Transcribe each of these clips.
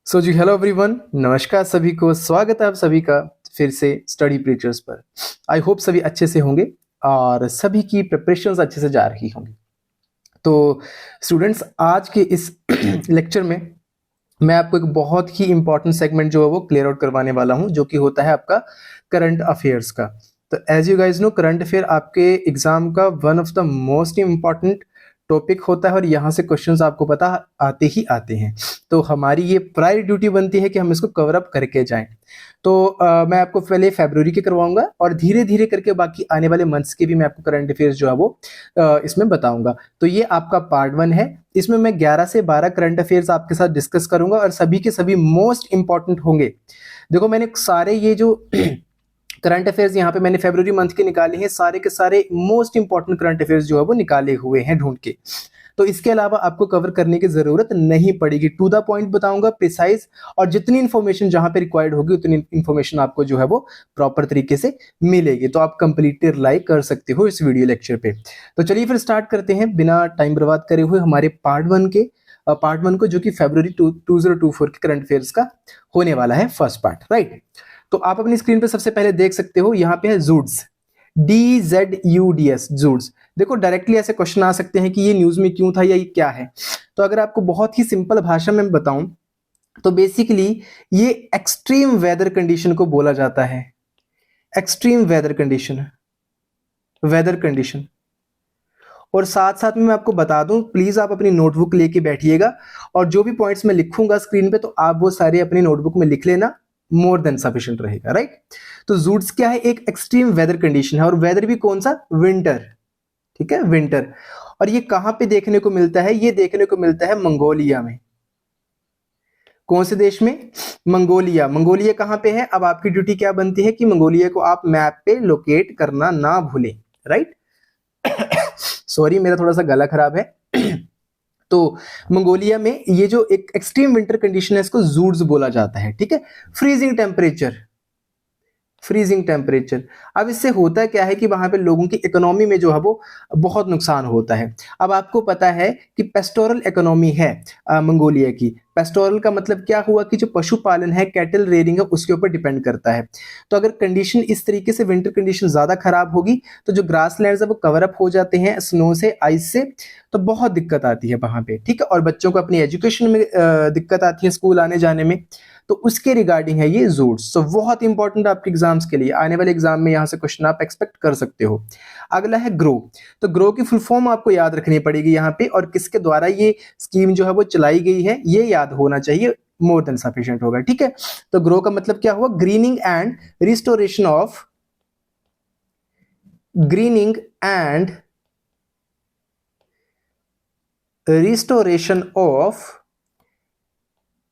सो जी hello everyone, नमस्कार सभी को। स्वागत है आप सभी का फिर से स्टडी प्रीचर्स पर। आई होप सभी अच्छे से होंगे और सभी की प्रिपरेशंस अच्छे से जा रही होंगी। तो स्टूडेंट्स, आज के इस लेक्चर में मैं आपको एक बहुत ही इंपॉर्टेंट सेगमेंट जो है वो क्लियर आउट करवाने वाला हूं, जो कि होता है आपका करंट अफेयर्स का। तो as you guys know, current affair आपके एग्जाम का one of the most important topic होता है और यहाँ से क्वेश्चंस आपको पता आते ही आते हैं। तो हमारी ये प्रायर ड्यूटी बनती है कि हम इसको कवर अप करके जाएं। तो मैं आपको पहले फरवरी के करवाऊंगा और धीरे धीरे करके बाकी आने वाले मंथ्स के भी मैं आपको करंट अफेयर्स जो है वो इसमें बताऊंगा। तो ये आपका पार्ट 1 है। इसमें मैं 11 से 12 करंट अफेयर्स आपके साथ डिस्कस करूंगा और सभी के सभी मोस्ट इंपॉर्टेंट होंगे। देखो, मैंने सारे ये जो करंट अफेयर्स यहाँ पे मैंने फरवरी मंथ के निकाले हैं, सारे के सारे मोस्ट इंपॉर्टेंट करंट अफेयर्स जो है वो निकाले हुए हैं ढूंढ के। तो इसके अलावा आपको कवर करने की जरूरत नहीं पड़ेगी। टू द पॉइंट बताऊंगा, प्रिसाइज, और जितनी इंफॉर्मेशन जहां पे रिक्वायर्ड होगी उतनी इंफॉर्मेशन आपको जो है वो प्रॉपर तरीके से मिलेगी। तो आप कंप्लीटली रिलाई कर सकते हो इस वीडियो लेक्चर पे। तो चलिए फिर स्टार्ट करते हैं बिना टाइम बर्बाद करे हुए हमारे पार्ट 1 को, जो कि फरवरी 2024 के करंट अफेयर्स का होने वाला है फर्स्ट पार्ट, राइट। तो आप अपनी स्क्रीन पे सबसे पहले देख सकते हो, यहाँ पे है जूड्स, DZUDS, जूड्स। देखो, डायरेक्टली ऐसे क्वेश्चन आ सकते हैं कि ये न्यूज में क्यों था या ये क्या है। तो अगर आपको बहुत ही सिंपल भाषा में बताऊं तो बेसिकली ये एक्सट्रीम वेदर कंडीशन को बोला जाता है। Extreme weather condition, weather condition. और साथ साथ में मैं आपको बता दूं, प्लीज आप अपनी नोटबुक लेके बैठिएगा और जो भी पॉइंट्स मैं लिखूंगा स्क्रीन पे तो आप वो सारे अपनी नोटबुक में लिख लेना, मोर देन सफिशिएंट रहेगा, राइट। तो जूड्स क्या है? एक एक्सट्रीम वेदर कंडीशन है और वेदर भी कौन सा? विंटर, ठीक है, विंटर। और ये कहां पे देखने को मिलता है? ये देखने को मिलता है मंगोलिया में। कौन से देश में? मंगोलिया। मंगोलिया कहां पे है? अब आपकी ड्यूटी क्या बनती है कि मंगोलिया को आप मैप पे लोकेट करना ना भूलें, राइट। सॉरी, मेरा थोड़ा सा गला खराब है। तो मंगोलिया में ये जो एक एक्सट्रीम विंटर कंडीशन है इसको जूड्स बोला जाता है, ठीक है। Freezing temperature, freezing temperature. अब इससे होता क्या है कि वहां पे लोगों की इकोनॉमी में जो है वो बहुत नुकसान होता है। अब आपको पता है कि पेस्टोरल इकोनॉमी है मंगोलिया की। पेस्टोरल का मतलब क्या हुआ कि जो पशुपालन है, कैटल रेयरिंग है, उसके ऊपर डिपेंड करता है। तो अगर कंडीशन इस तरीके से, विंटर कंडीशन ज्यादा खराब होगी तो जो ग्रास लैंड है वो कवर अप हो जाते हैं स्नो से, आइस से। तो बहुत दिक्कत आती है वहां पे, ठीक है। और बच्चों को अपनी एजुकेशन में दिक्कत आती है स्कूल आने जाने में। तो उसके रिगार्डिंग है ये जूड्स। तो बहुत इंपॉर्टेंट आपके एग्जाम्स के लिए, आने वाले एग्जाम में यहां से क्वेश्चन आप एक्सपेक्ट कर सकते हो। अगला है ग्रो। तो ग्रो की फुल फॉर्म आपको याद रखनी पड़ेगी यहाँ पे, और किसके द्वारा ये स्कीम जो है वो चलाई गई है ये याद होना चाहिए, मोर देन सफिशिएंट होगा, ठीक है। तो ग्रो का मतलब क्या हुआ? Greening and restoration of, greening and restoration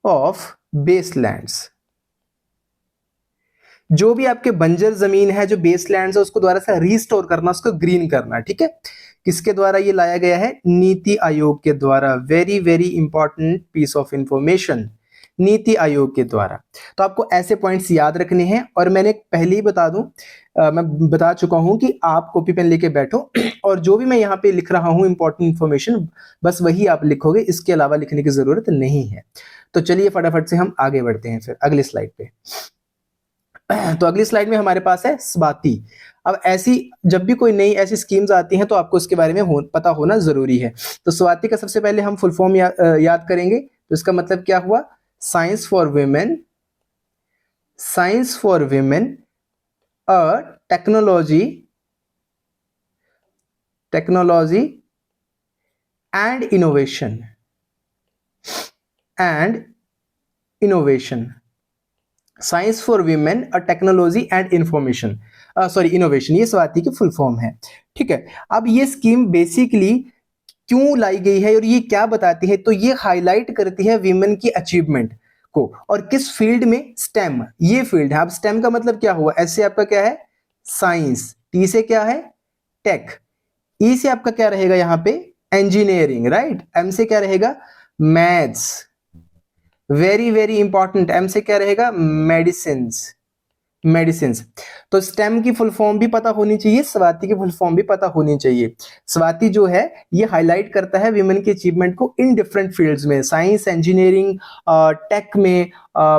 of wastelands. जो भी आपके बंजर जमीन है, जो बेसलैंड्स है, उसको द्वारा से रिस्टोर करना, उसको ग्रीन करना, ठीक है। किसके द्वारा ये लाया गया है? नीति आयोग के द्वारा। Very very important piece of information, NITI Aayog के द्वारा। तो आपको ऐसे पॉइंट्स याद रखने हैं। और मैंने पहले ही बता दूं, मैं बता चुका हूं कि आप कॉपी पेन लेके बैठो और जो भी मैं यहाँ पे लिख रहा हूं इंपॉर्टेंट इंफॉर्मेशन, बस वही आप लिखोगे, इसके अलावा लिखने की जरूरत नहीं है। तो चलिए फटाफट से हम आगे बढ़ते हैं फिर अगली स्लाइड पे। तो अगली स्लाइड में हमारे पास है स्वाति। अब ऐसी जब भी कोई नई ऐसी स्कीम्स आती हैं तो आपको उसके बारे में पता होना जरूरी है। तो स्वाति का सबसे पहले हम फुल फॉर्म याद करेंगे। तो इसका मतलब क्या हुआ? Science for women, science for women, a technology, technology and innovation, and innovation. Science for women, a technology and information, sorry innovation, ये स्वाति की फुल फॉर्म है, ठीक है। अब ये स्कीम बेसिकली क्यों लाई गई है और ये क्या बताती है? तो ये हाईलाइट करती है वीमेन की अचीवमेंट को, और किस फील्ड में? स्टेम, ये फील्ड है। अब स्टेम का मतलब क्या हुआ? एस से आपका क्या है? साइंस, टी से क्या है? टेक, ई से आपका क्या रहेगा यहाँ पे? Engineering, right. एम से क्या रहेगा? Maths, very very important. M से क्या रहेगा? Medicine, medicine. तो स्टेम की फुल फॉर्म भी पता होनी चाहिए, स्वाति की फुल फॉर्म भी पता होनी चाहिए। स्वाति जो है ये हाईलाइट करता है विमेन के अचीवमेंट को इन डिफरेंट फील्ड्स में, साइंस, इंजीनियरिंग, टेक में,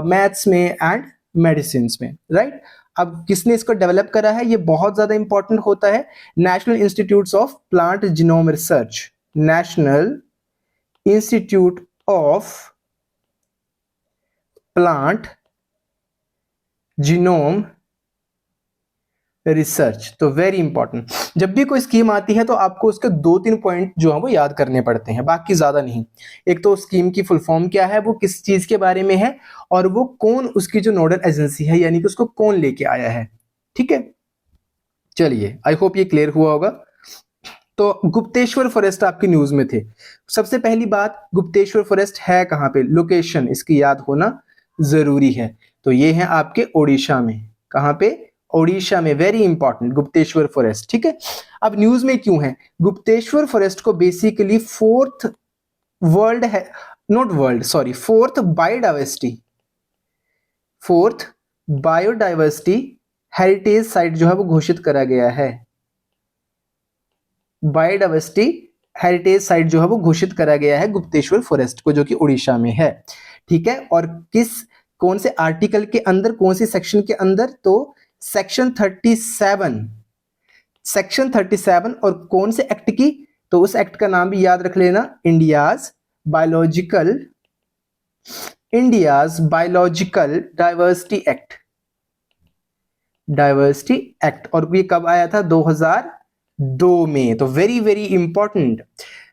मैथ्स में एंड मेडिसिन में, राइट। अब किसने इसको डेवलप करा है, ये बहुत ज्यादा इंपॉर्टेंट होता है, national institute of plant genome research, national institute of plant genome research. तो वेरी इंपॉर्टेंट, जब भी कोई स्कीम आती है तो आपको उसके 2-3 पॉइंट जो है वो याद करने पड़ते हैं, बाकी ज्यादा नहीं। एक तो स्कीम की फुल फॉर्म क्या है, वो किस चीज के बारे में है, और वो कौन उसकी जो नोडल एजेंसी है, यानी कि उसको कौन लेके आया है, ठीक है। चलिए, आई होप ये क्लियर हुआ होगा। तो गुप्तेश्वर फॉरेस्ट आपकी न्यूज में थे। सबसे पहली बात, गुप्तेश्वर फॉरेस्ट है कहां पे, लोकेशन इसकी याद होना जरूरी है। तो ये है आपके ओडिशा में, कहां पे, ओडिशा में, वेरी इंपॉर्टेंट गुप्तेश्वर फॉरेस्ट, ठीक है। अब न्यूज में क्यों है, गुप्तेश्वर फॉरेस्ट को बेसिकली फोर्थ वर्ल्ड है, not world sorry, fourth biodiversity heritage site जो है वो घोषित करा गया है। बायोडाइवर्सिटी हेरिटेज साइट जो है वो घोषित करा गया है गुप्तेश्वर फॉरेस्ट को, जो कि उड़ीसा में है, ठीक है। और कौन से आर्टिकल के अंदर, कौन सी सेक्शन के अंदर, तो सेक्शन 37 और कौन से एक्ट की, तो उस एक्ट का नाम भी याद रख लेना, इंडियाज बायोलॉजिकल डाइवर्सिटी एक्ट। और ये कब आया था, 2002 में। तो वेरी वेरी इंपॉर्टेंट।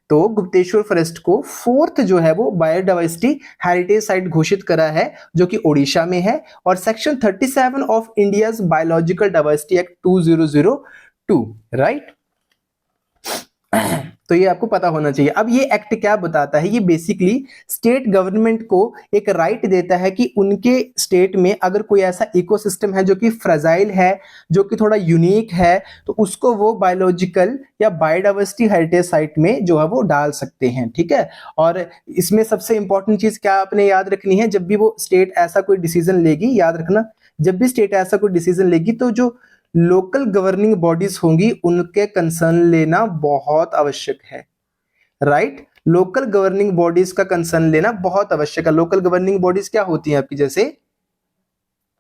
तो गुप्तेश्वर फॉरेस्ट को फोर्थ जो है वो बायोडाइवर्सिटी हेरिटेज साइट घोषित करा है, जो कि ओडिशा में है, और section 37 of India's biological diversity act 2002, right. तो ये आपको पता होना चाहिए। अब ये एक्ट क्या बताता है, ये बेसिकली स्टेट गवर्नमेंट को एक राइट देता है कि उनके स्टेट में अगर कोई ऐसा इकोसिस्टम है जो कि फ्रेजाइल है, जो कि थोड़ा यूनिक है, तो उसको वो बायोलॉजिकल या बायोडाइवर्सिटी हेरिटेज साइट में जो है वो डाल सकते हैं, ठीक है। और इसमें सबसे इंपॉर्टेंट चीज क्या आपने याद रखनी है, जब भी वो स्टेट ऐसा कोई डिसीजन लेगी, याद रखना, जब भी स्टेट ऐसा कोई डिसीजन लेगी तो जो लोकल गवर्निंग बॉडीज होंगी उनके कंसर्न लेना बहुत आवश्यक है, राइट। लोकल गवर्निंग बॉडीज का कंसर्न लेना बहुत आवश्यक है। लोकल गवर्निंग बॉडीज क्या होती हैं आपकी, जैसे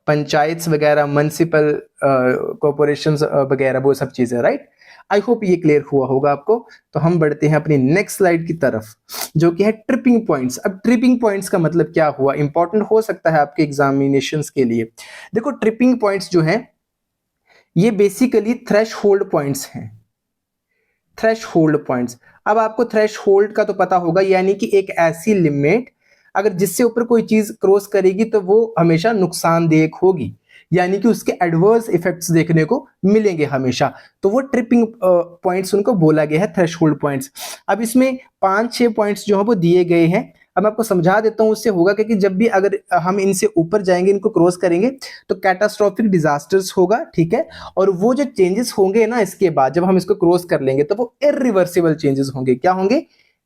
पंचायत वगैरह, म्युनिसिपल कॉर्पोरेशन वगैरह, वो सब चीजें, राइट। आई होप ये क्लियर हुआ होगा आपको। तो हम बढ़ते हैं अपनी नेक्स्ट स्लाइड की तरफ, जो कि है ट्रिपिंग पॉइंट्स। अब ट्रिपिंग पॉइंट्स का मतलब क्या हुआ, इंपॉर्टेंट हो सकता है आपके एग्जामिनेशंस के लिए। देखो, ट्रिपिंग पॉइंट्स जो है ये बेसिकली थ्रेश होल्ड पॉइंट्स हैं, थ्रेश होल्ड पॉइंट्स। अब आपको थ्रेश होल्ड का तो पता होगा, यानी कि एक ऐसी लिमिट अगर जिससे ऊपर कोई चीज क्रॉस करेगी तो वो हमेशा नुकसानदेह होगी, यानी कि उसके एडवर्स इफेक्ट्स देखने को मिलेंगे हमेशा। तो वो ट्रिपिंग पॉइंट्स उनको बोला गया है, थ्रेश होल्ड पॉइंट्स। अब इसमें 5-6 पॉइंट्स जो है वो दिए गए हैं। अब मैं आपको समझा देता हूं, उससे होगा कि जब भी अगर हम इनसे ऊपर जाएंगे, इनको क्रॉस करेंगे, तो कैटास्ट्रोफिक डिजास्टर्स होगा, ठीक है। और वो जो चेंजेस होंगे ना इसके बाद, जब हम इसको क्रॉस कर लेंगे, तो वो इरिवर्सिबल चेंजेस होंगे। क्या होंगे,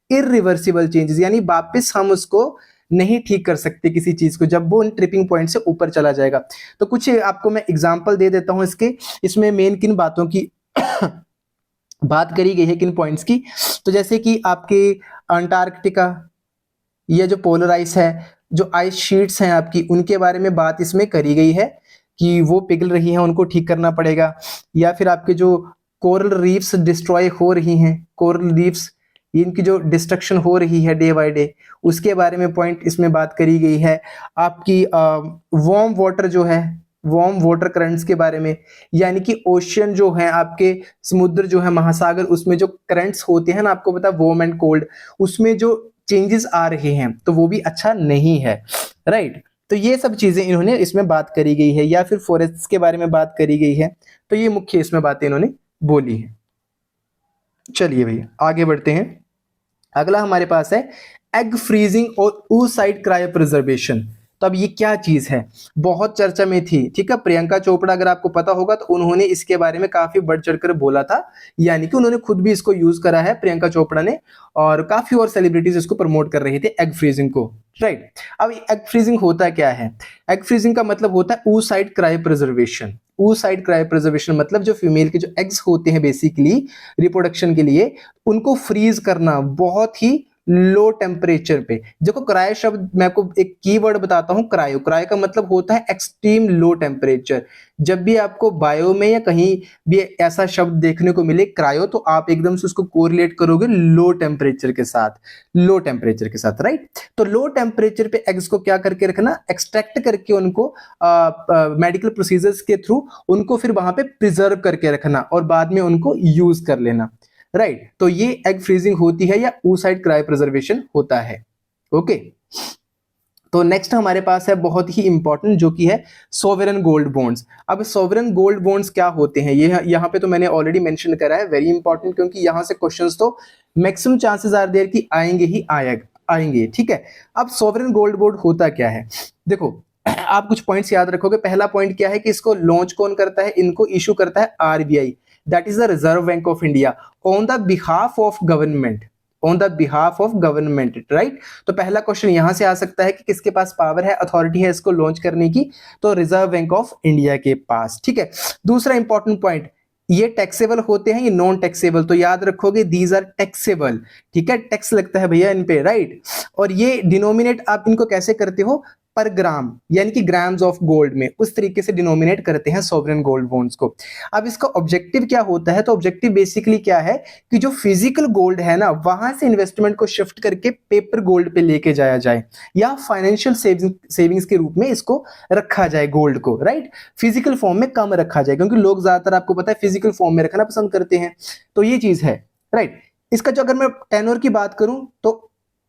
इरिवर्सिबल चेंजेस, यानी वापस हम उसको नहीं ठीक कर सकते किसी चीज को, जब वो उन ट्रिपिंग पॉइंट से ऊपर चला जाएगा। तो कुछ आपको मैं एग्जांपल दे देता हूं इसके। इसमें मेन किन बातों की बात करी गई है, किन पॉइंट्स की, तो जैसे कि आपके अंटार्कटिका, ये जो पोलर आइस है, जो आइस शीट्स हैं आपकी, उनके बारे में बात इसमें करी गई है कि वो पिघल रही हैं, उनको ठीक करना पड़ेगा। या फिर आपके जो कोरल रीफ्स डिस्ट्रॉय हो रही हैं, कोरल रीफ्स, इनकी जो डिस्ट्रक्शन हो रही है डे बाय डे, उसके बारे में पॉइंट इसमें बात करी गई है। आपकी वार्म वाटर जो है, वार्म वाटर करंट्स के बारे में, यानी कि ओशियन जो है आपके, समुद्र जो है, महासागर, उसमें जो करंट्स होते हैं ना, आपको पता है वार्म एंड कोल्ड, उसमें जो चेंजेस आ रहे हैं तो वो भी अच्छा नहीं है, राइट। तो ये सब चीजें इन्होंने इसमें बात करी गई है। या फिर फॉरेस्ट के बारे में बात करी गई है। तो ये मुख्य इसमें बातें इन्होंने बोली है। चलिए भैया आगे बढ़ते हैं। अगला हमारे पास है एग फ्रीजिंग और oocyte क्रायो प्रिजर्वेशन। तो अब ये क्या चीज है, बहुत चर्चा में थी, ठीक है। प्रियंका चोपड़ा अगर आपको पता होगा तो उन्होंने इसके बारे में काफी बढ़ चढ़कर बोला था, यानी कि उन्होंने खुद भी इसको यूज करा है प्रियंका चोपड़ा ने, और काफी और सेलिब्रिटीज इसको प्रमोट कर रही थी, एग फ्रीजिंग को, राइट। अब एग फ्रीजिंग होता क्या है? एग फ्रीजिंग का मतलब होता है oocyte क्रायोप्रिजर्वेशन। oocyte क्रायोप्रिजर्वेशन मतलब जो फीमेल के जो एग्स होते हैं बेसिकली रिप्रोडक्शन के लिए, उनको फ्रीज करना बहुत ही लो टेम्परेचर पे। देखो क्रायो शब्द मैं आपको एक कीवर्ड बताता हूं, क्रायो, क्रायो का मतलब होता है एक्सट्रीम लो टेम्परेचर। जब भी आपको बायो में या कहीं भी ऐसा शब्द देखने को मिले क्रायो, तो आप एकदम से उसको कोरिलेट करोगे लो टेम्परेचर के साथ, लो टेम्परेचर के साथ, राइट। तो लो टेम्परेचर पे एग्स को क्या करके रखना, एक्सट्रैक्ट करके उनको मेडिकल प्रोसीजर्स के थ्रू उनको फिर वहां पे प्रिजर्व करके रखना और बाद में उनको यूज कर लेना, राइट। तो ये एग फ्रीजिंग होती है या oocyte क्रायोप्रिजर्वेशन होता है, ओके। तो नेक्स्ट हमारे पास है बहुत ही इंपॉर्टेंट, जो कि है सोवरेन गोल्ड बॉन्ड्स। अब सोवरेन गोल्ड बॉन्ड्स क्या होते हैं, ये यहाँ पे तो मैंने ऑलरेडी मेंशन करा है, वेरी इंपॉर्टेंट, क्योंकि यहां से क्वेश्चंस तो मैक्सिमम चांसेस आर देयर कि आएंगे ही आएंगे, ठीक है। अब सोवरेन गोल्ड बॉन्ड होता क्या है, देखो आप कुछ पॉइंट्स याद रखोगे। पहला पॉइंट क्या है कि इसको लॉन्च कौन करता है, इनको इशू करता है RBI, that is the reserve bank of India, on the behalf of government, on the behalf of government, right. तो पहला क्वेश्चन यहां से आ सकता है कि किसके पास पावर है, अथॉरिटी है इसको लॉन्च करने की, तो रिजर्व बैंक ऑफ इंडिया के पास, ठीक है। दूसरा इंपॉर्टेंट पॉइंट, ये टैक्सेबल होते हैं, ये नॉन टैक्सेबल, तो याद रखोगे दीज आर टैक्सेबल, ठीक है, टैक्स लगता है भैया इन पे, राइट। और ये डिनोमिनेट आप इनको कैसे करते हो, पर ग्राम, यानी कि ग्राम्स ऑफ गोल्ड में, उस तरीके से डिनोमिनेट करते हैं सोवरेन गोल्ड बॉन्ड्स को। अब इसका ऑब्जेक्टिव क्या होता है, तो ऑब्जेक्टिव बेसिकली क्या है कि जो फिजिकल गोल्ड है ना, वहां से इन्वेस्टमेंट को शिफ्ट करके पेपर गोल्ड पे लेके जाया जाए, या फाइनेंशियल सेविंग्स के रूप में इसको रखा जाए गोल्ड को, राइट। फिजिकल फॉर्म में कम रखा जाए, क्योंकि लोग ज्यादातर आपको पता है फिजिकल फॉर्म में रखना पसंद करते हैं, तो ये चीज है, राइट। इसका जो अगर मैं टेन्योर की बात करूं तो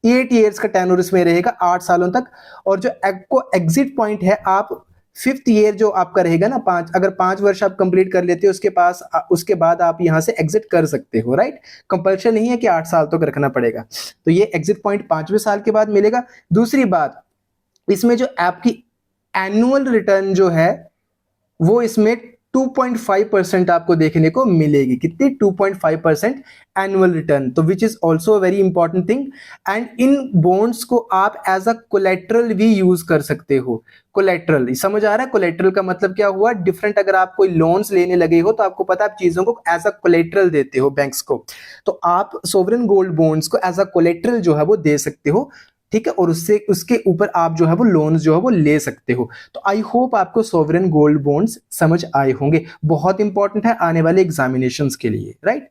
8 ईयर्स का टेन्योर इसमें रहेगा, 8 सालों तक। और जो आपको एग्जिट पॉइंट है, आप 5th ईयर जो आपका रहेगा ना, अगर 5 वर्ष आप कंप्लीट कर लेते हो उसके बाद आप यहां से एग्जिट कर सकते हो, राइट। कंपल्शन नहीं है कि 8 साल तक रखना पड़ेगा, तो ये एग्जिट पॉइंट 5वें साल के बाद मिलेगा। दूसरी बात, इसमें जो आपकी एनुअल रिटर्न जो है वो इसमें 2.5% आपको देखने को मिलेगी, कितनी, 2.5% एनुअल रिटर्न, तो which is also very important thing. And in bonds को आप एज अ कोलेट्रल भी यूज कर सकते हो। कोलेट्रल समझ आ रहा है, कोलेट्रल का मतलब क्या हुआ, डिफरेंट, अगर आप कोई लोन्स लेने लगे हो तो आपको पता है आप चीजों को एज अ कोलेट्रल देते हो बैंक्स को, तो आप सोवरेन गोल्ड बॉन्ड्स को एज अ कोलेट्रल जो है वो दे सकते हो, ठीक है। और उससे उसके ऊपर आप जो है वो लोन्स जो है वो ले सकते हो। तो आई होप आपको सोवरेन गोल्ड बॉन्ड्स समझ आए होंगे, बहुत इंपॉर्टेंट है आने वाले एग्जामिनेशंस के लिए, राइट।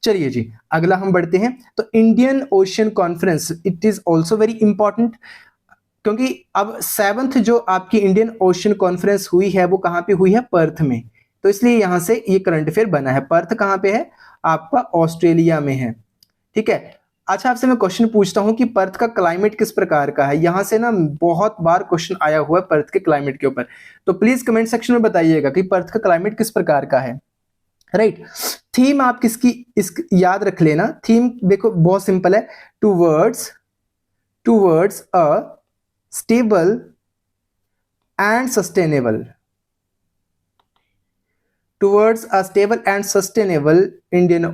चलिए जी अगला हम बढ़ते हैं। तो Indian ocean conference, it is also very important, क्योंकि अब 7th जो आपकी इंडियन ओशियन कॉन्फ्रेंस हुई है वो कहां पे हुई है, पर्थ में, तो इसलिए यहां से ये करंट अफेयर बना है। पर्थ कहां पे है, आपका ऑस्ट्रेलिया में है, ठीक है। अच्छा आपसे मैं क्वेश्चन पूछता हूं कि पर्थ का क्लाइमेट किस प्रकार का है, यहां से ना बहुत बार क्वेश्चन आया हुआ है पर्थ के क्लाइमेट के ऊपर, तो प्लीज कमेंट सेक्शन में बताइएगा कि पर्थ का क्लाइमेट किस प्रकार का है, राइट। थीम आप किसकी याद रख लेना, थीम देखो बहुत सिंपल है, towards a stable and sustainable, towards a stable and sustainable Indian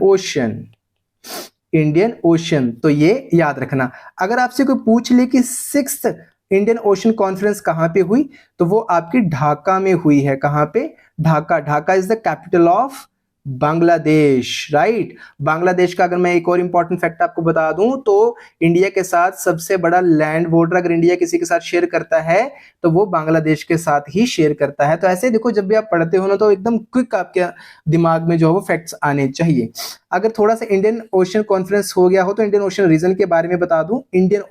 ocean, तो ये याद रखना। अगर आपसे कोई पूछ ले कि 6th इंडियन ओशन कॉन्फ्रेंस कहां पे हुई, तो वो आपकी ढाका में हुई है, कहां पे, Dhaka. Dhaka is the capital of Bangladesh, right. Bangladesh का अगर मैं एक और इंपॉर्टेंट फैक्ट आपको बता दूं तो इंडिया के साथ सबसे बड़ा लैंड बॉर्डर अगर इंडिया किसी के साथ शेयर करता है तो वो बांग्लादेश के साथ ही शेयर करता है। तो ऐसे देखो जब भी आप पढ़ते हो ना तो एकदम क्विक आपके दिमाग में जो है वो फैक्ट्स आने चाहिए। अगर थोड़ा सा इंडियन ओशन कॉन्फ्रेंस हो गया हो तो इंडियन ओशन रीजन के बारे में बता दूं। इंडियन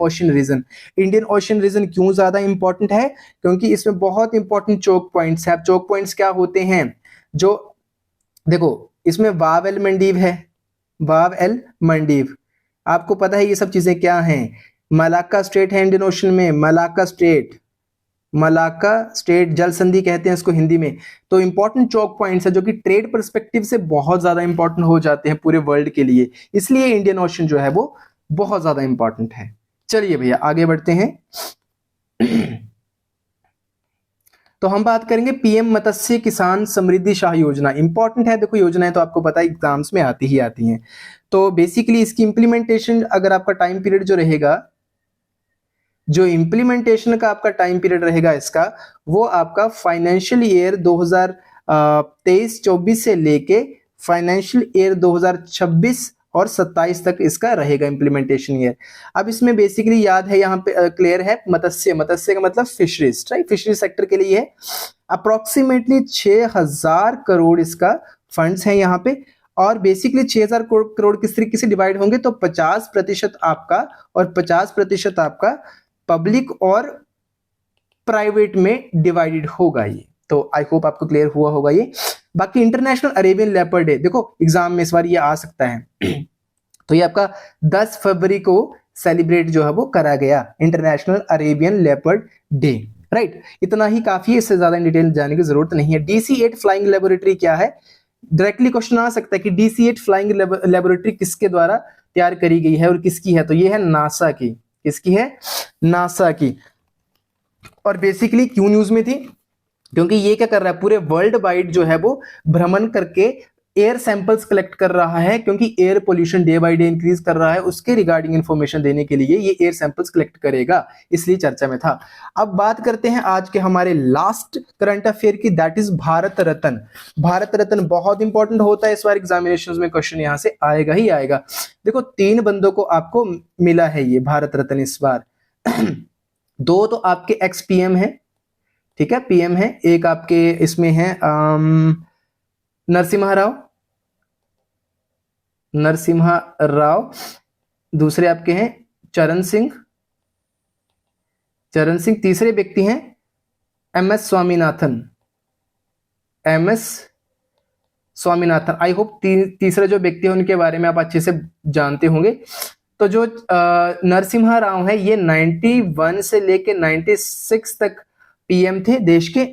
ओशन रीजन क्यों ज्यादा इंपॉर्टेंट है, क्योंकि इसमें बहुत इंपॉर्टेंट चोक पॉइंट्स है। चोक पॉइंट्स क्या होते हैं, जो देखो इसमें वाव एल मंडीव है, वाव एल मंडीव, आपको पता है ये सब चीजें क्या हैं। मलाक्का स्ट्रेट है इंडियन ओशन में, मलाक्का स्ट्रेट जल संधि कहते हैं इसको हिंदी में। तो इंपॉर्टेंट चौक पॉइंट्स है जो कि ट्रेड पर्सपेक्टिव से बहुत ज्यादा इंपॉर्टेंट हो जाते हैं पूरे वर्ल्ड के लिए, इसलिए इंडियन ओशन जो है वो बहुत ज्यादा इंपॉर्टेंट है। चलिए भैया आगे बढ़ते हैं। तो हम बात करेंगे पीएम मत्स्य किसान समृद्धि शाह योजना। इंपॉर्टेंट है, देखो योजनाएं तो आपको पता है एग्जाम्स में आती ही आती हैं। तो बेसिकली इसकी इंप्लीमेंटेशन, अगर आपका टाइम पीरियड जो रहेगा, जो इंप्लीमेंटेशन का आपका टाइम पीरियड रहेगा इसका, वो आपका फाइनेंशियल ईयर 2023-24 से लेके फाइनेंशियल ईयर 2026 और 27 तक इसका रहेगा इंप्लीमेंटेशन ईयर। अब इसमें बेसिकली याद है, यहाँ पे क्लियर है, मत्स्य, मत्स्य का मतलब फिशरीज, राइट, फिशरीज सेक्टर के लिए है। अप्रोक्सीमेटली 6000 करोड़ इसका फंड्स है यहाँ पे। और बेसिकली 6000 करोड़ किस तरीके से डिवाइड होंगे, तो 50% आपका और 50% आपका पब्लिक और प्राइवेट में डिवाइडेड होगा ये। तो आई होप आपको क्लियर हुआ होगा ये। बाकी इंटरनेशनल अरेबियन लेपर्ड डे, देखो एग्जाम में इस बार ये आ सकता है तो ये आपका 10 फरवरी को सेलिब्रेट जो है वो करा गया, international Arabian leopard day, right. इतना ही काफी है, इससे ज्यादा इन डिटेल जाने की जरूरत नहीं है। DC-8 फ्लाइंग लेबोरेटरी क्या है, डायरेक्टली क्वेश्चन आ सकता है कि DC-8 फ्लाइंग लेबोरेटरी किसके द्वारा तैयार करी गई है और किसकी है, तो ये है नासा की। किसकी है, नासा की। और बेसिकली क्यों न्यूज में थी, क्योंकि ये क्या कर रहा है, पूरे वर्ल्ड वाइड जो है वो भ्रमण करके एयर सैंपल्स कलेक्ट कर रहा है, क्योंकि air pollution day by day increase कर रहा है, उसके रिगार्डिंग इंफॉर्मेशन देने के लिए ये एयर सैंपल्स कलेक्ट करेगा, इसलिए चर्चा में था। अब बात करते हैं आज के हमारे लास्ट करंट अफेयर की, दैट इज भारत रत्न। भारत रत्न बहुत इंपॉर्टेंट होता है, इस बार एग्जामिनेशन में क्वेश्चन यहां से आएगा ही आएगा। देखो 3 बंदों को आपको मिला है ये भारत रत्न इस बार 2 तो आपके एक्स पीएम है, ठीक है, पीएम है। एक आपके इसमें है नरसिम्हा राव, दूसरे आपके हैं चरण सिंह, तीसरे व्यक्ति हैं MS स्वामीनाथन, आई होप तीसरे जो व्यक्ति है उनके बारे में आप अच्छे से जानते होंगे। तो जो नरसिम्हा राव है ये 91 से लेके 96 तक पीएम थे देश के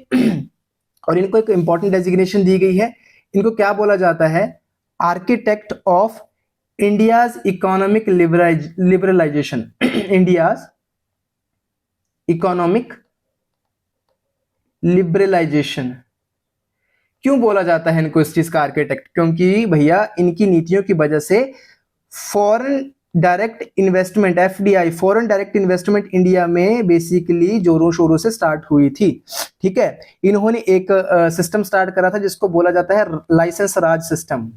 और इनको एक इंपॉर्टेंट डेजिग्नेशन दी गई है। इनको क्या बोला जाता है, architect of India's economic liberalisation. India's economic liberalisation क्यों बोला जाता है इनको इस चीज का आर्किटेक्ट, क्योंकि भैया इनकी नीतियों की वजह से foreign direct investment, FDI, foreign direct investment India में बेसिकली जोरों शोरों से स्टार्ट हुई थी, ठीक है। इन्होंने एक सिस्टम स्टार्ट करा था जिसको बोला जाता है लाइसेंस राज सिस्टम,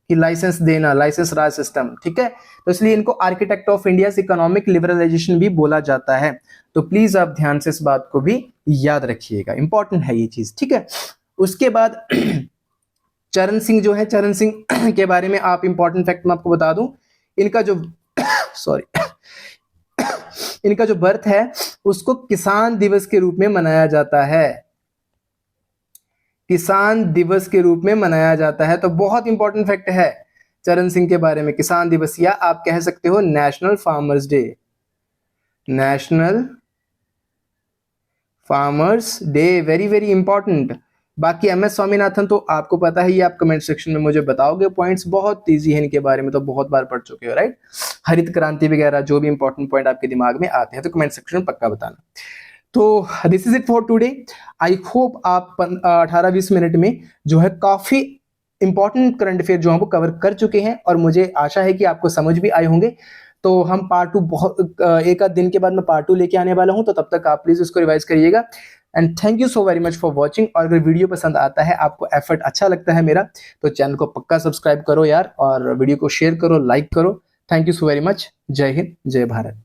कि लाइसेंस देना, लाइसेंस राज सिस्टम, ठीक है। तो इसलिए इनको architect of India's economic liberalisation भी बोला जाता है। तो प्लीज आप ध्यान से इस बात को भी याद रखिएगा, इंपॉर्टेंट है ये चीज, ठीक है। उसके बाद चरण सिंह जो है, चरण सिंह के बारे में आप इंपॉर्टेंट फैक्ट मैं आपको बता दूं, इनका जो इनका जो बर्थ है उसको किसान दिवस के रूप में मनाया जाता है, किसान दिवस के रूप में मनाया जाता है। तो बहुत इंपॉर्टेंट फैक्ट है चरण सिंह के बारे में, किसान दिवस, या आप कह सकते हो national farmers day, national farmers day, very very important. बाकी MS स्वामीनाथन तो आपको पता है, ये आप कमेंट सेक्शन में मुझे बताओगे, पॉइंट्स बहुत इजी है इनके बारे में, तो बहुत बार पढ़ चुके हो, राइट। हरित क्रांति वगैरह जो भी इंपॉर्टेंट पॉइंट आपके दिमाग में आते हैं तो कमेंट सेक्शन में पक्का बताना। तो this is it for today. I hope आप 18-20 मिनट में जो है काफी इंपॉर्टेंट करंट अफेयर जो है वो कवर कर चुके हैं, और मुझे आशा है कि आपको समझ भी आए होंगे। तो हम पार्ट 2 बहुत एक आध दिन के बाद मैं पार्ट 2 लेके आने वाला हूं, तो तब तक आप प्लीज उसको रिवाइज करिएगा। And thank you so very much for watching. और अगर वीडियो पसंद आता है, आपको एफर्ट अच्छा लगता है मेरा, तो चैनल को पक्का सब्सक्राइब करो यार, और वीडियो को शेयर करो, लाइक करो। Thank you so very much. जय हिंद, जय भारत।